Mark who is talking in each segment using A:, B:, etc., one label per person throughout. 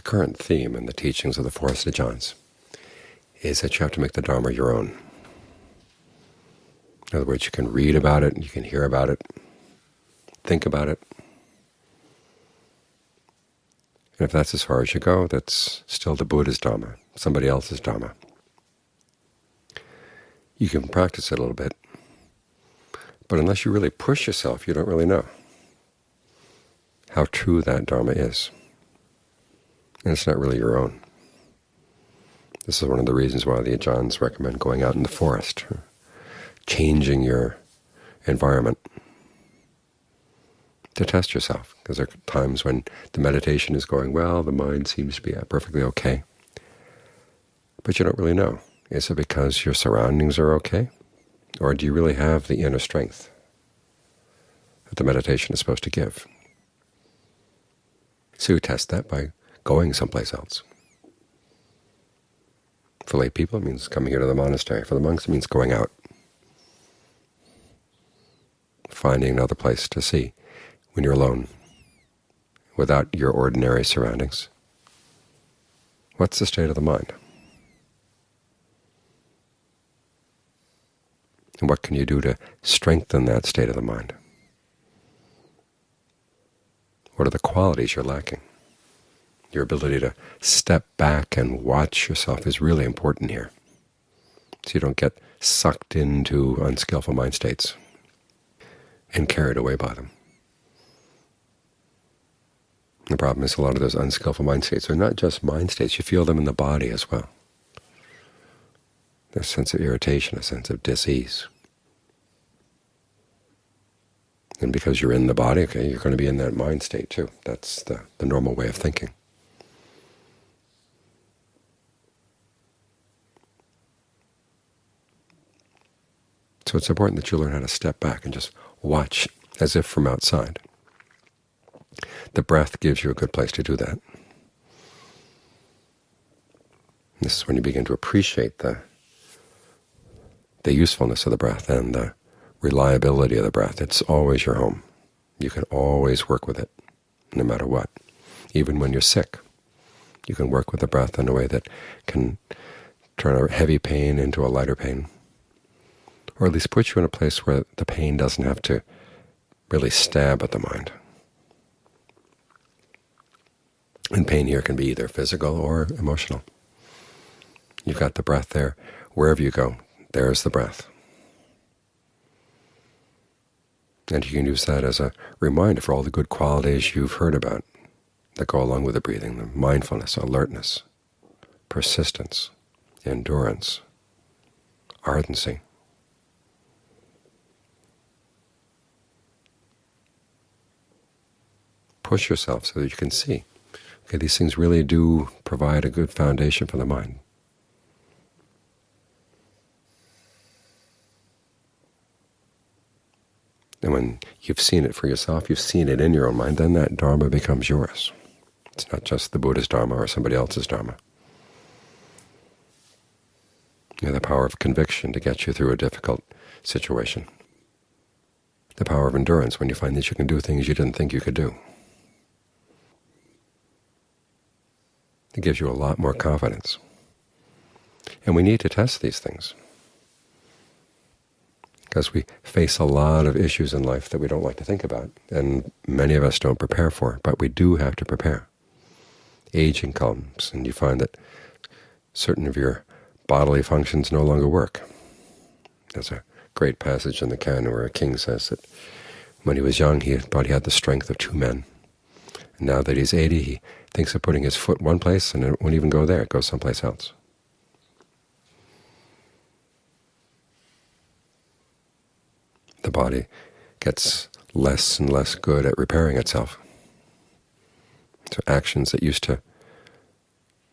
A: current theme in the teachings of the Forest of Johns is that you have to make the Dharma your own. In other words, you can read about it, you can hear about it, think about it. And if that's as far as you go, that's still the Buddha's Dhamma, somebody else's Dhamma. You can practice it a little bit, but unless you really push yourself, you don't really know how true that Dharma is. And it's not really your own. This is one of the reasons why the Ajahns recommend going out in the forest, changing your environment to test yourself, because there are times when the meditation is going well, the mind seems to be perfectly okay, but you don't really know. Is it because your surroundings are okay, or do you really have the inner strength that the meditation is supposed to give? So you test that by going someplace else. For lay people, it means coming here to the monastery. For the monks, it means going out, finding another place to see when you're alone, without your ordinary surroundings. What's the state of the mind? And what can you do to strengthen that state of the mind? What are the qualities you're lacking? Your ability to step back and watch yourself is really important here, so you don't get sucked into unskillful mind states and carried away by them. The problem is a lot of those unskillful mind states are not just mind states. You feel them in the body as well. There's a sense of irritation, a sense of dis-ease. And because you're in the body, okay, you're going to be in that mind state too. That's the normal way of thinking. So it's important that you learn how to step back and just watch as if from outside. The breath gives you a good place to do that. This is when you begin to appreciate the usefulness of the breath and the reliability of the breath. It's always your home. You can always work with it, no matter what. Even when you're sick, you can work with the breath in a way that can turn a heavy pain into a lighter pain, or at least put you in a place where the pain doesn't have to really stab at the mind. And pain here can be either physical or emotional. You've got the breath there. Wherever you go, there's the breath. And you can use that as a reminder for all the good qualities you've heard about that go along with the breathing: the mindfulness, alertness, persistence, endurance, ardency. Push yourself so that you can see, okay, these things really do provide a good foundation for the mind. And when you've seen it for yourself, you've seen it in your own mind, then that Dharma becomes yours. It's not just the Buddha's Dharma or somebody else's Dharma. You have the power of conviction to get you through a difficult situation. The power of endurance when you find that you can do things you didn't think you could do. It gives you a lot more confidence. And we need to test these things, because we face a lot of issues in life that we don't like to think about, and many of us don't prepare for, but we do have to prepare. Aging comes, and you find that certain of your bodily functions no longer work. There's a great passage in the canon where a king says that when he was young he thought he had the strength of 2 men. And now that he's 80, he thinks of putting his foot one place, and it won't even go there, it goes someplace else. The body gets less and less good at repairing itself. So actions that used to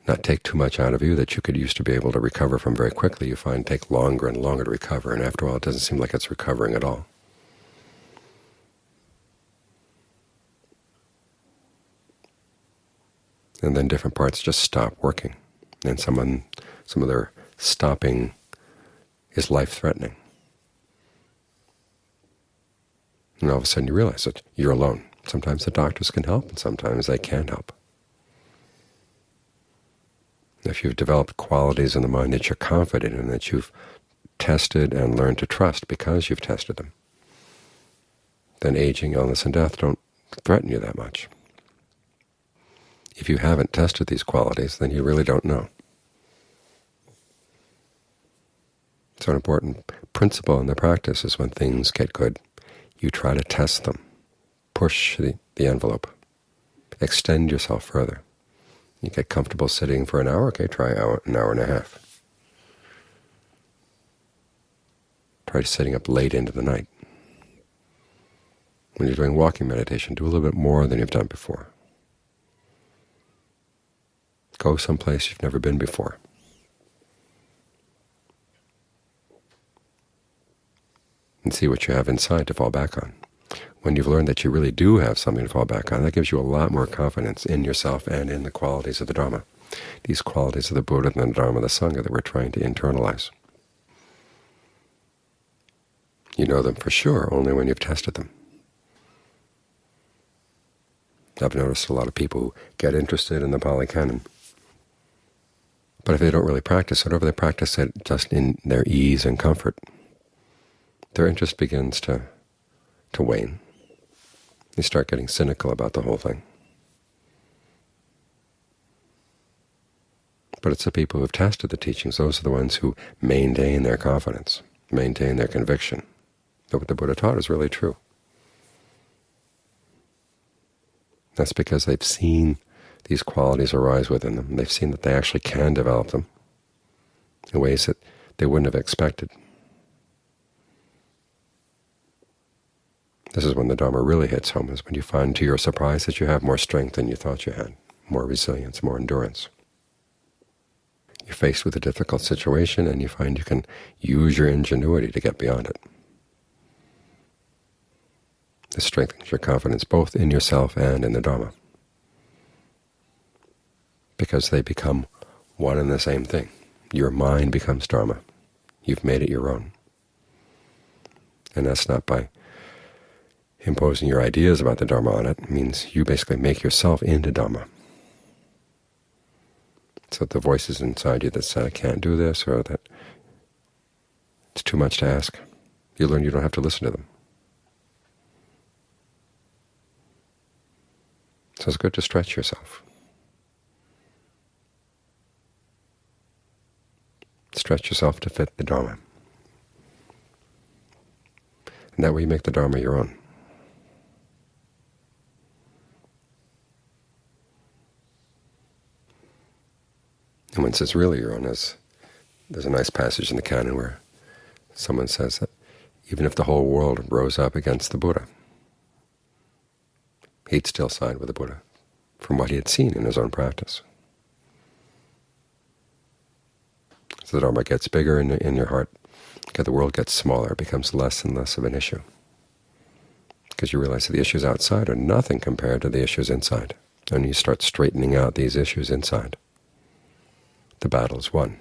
A: not take too much out of you, that you could used to be able to recover from very quickly, you find take longer and longer to recover, and after a while it doesn't seem like it's recovering at all. And then different parts just stop working, and some of their stopping is life-threatening. And all of a sudden you realize that you're alone. Sometimes the doctors can help, and sometimes they can't help. If you've developed qualities in the mind that you're confident in, that you've tested and learned to trust because you've tested them, then aging, illness, and death don't threaten you that much. If you haven't tested these qualities, then you really don't know. So an important principle in the practice is when things get good, you try to test them, push the envelope, extend yourself further. You get comfortable sitting for an hour, okay, try an hour and a half. Try sitting up late into the night. When you're doing walking meditation, do a little bit more than you've done before. Go someplace you've never been before. And see what you have inside to fall back on. When you've learned that you really do have something to fall back on, that gives you a lot more confidence in yourself and in the qualities of the Dhamma, these qualities of the Buddha and the Dharma, the Sangha that we're trying to internalize. You know them for sure only when you've tested them. I've noticed a lot of people who get interested in the Pali Canon, but if they don't really practice it, or if they practice it just in their ease and comfort, their interest begins to wane. They start getting cynical about the whole thing. But it's the people who have tested the teachings, those are the ones who maintain their confidence, maintain their conviction that what the Buddha taught is really true. That's because they've seen these qualities arise within them. They've seen that they actually can develop them in ways that they wouldn't have expected. This is when the Dharma really hits home, is when you find to your surprise that you have more strength than you thought you had, more resilience, more endurance. You're faced with a difficult situation and you find you can use your ingenuity to get beyond it. This strengthens your confidence both in yourself and in the Dharma, because they become one and the same thing. Your mind becomes Dharma. You've made it your own. And that's not by imposing your ideas about the Dharma on it. It means you basically make yourself into Dhamma. So the voices inside you that say, I can't do this, or that it's too much to ask, you learn you don't have to listen to them. So it's good to stretch yourself. Stretch yourself to fit the Dharma. And that way you make the Dharma your own. And when it's really your own, there's a nice passage in the canon where someone says that even if the whole world rose up against the Buddha, he'd still side with the Buddha from what he had seen in his own practice. So the Dharma gets bigger in your heart, because the world gets smaller, it becomes less and less of an issue, because you realize that the issues outside are nothing compared to the issues inside. And you start straightening out these issues inside, the battle is won.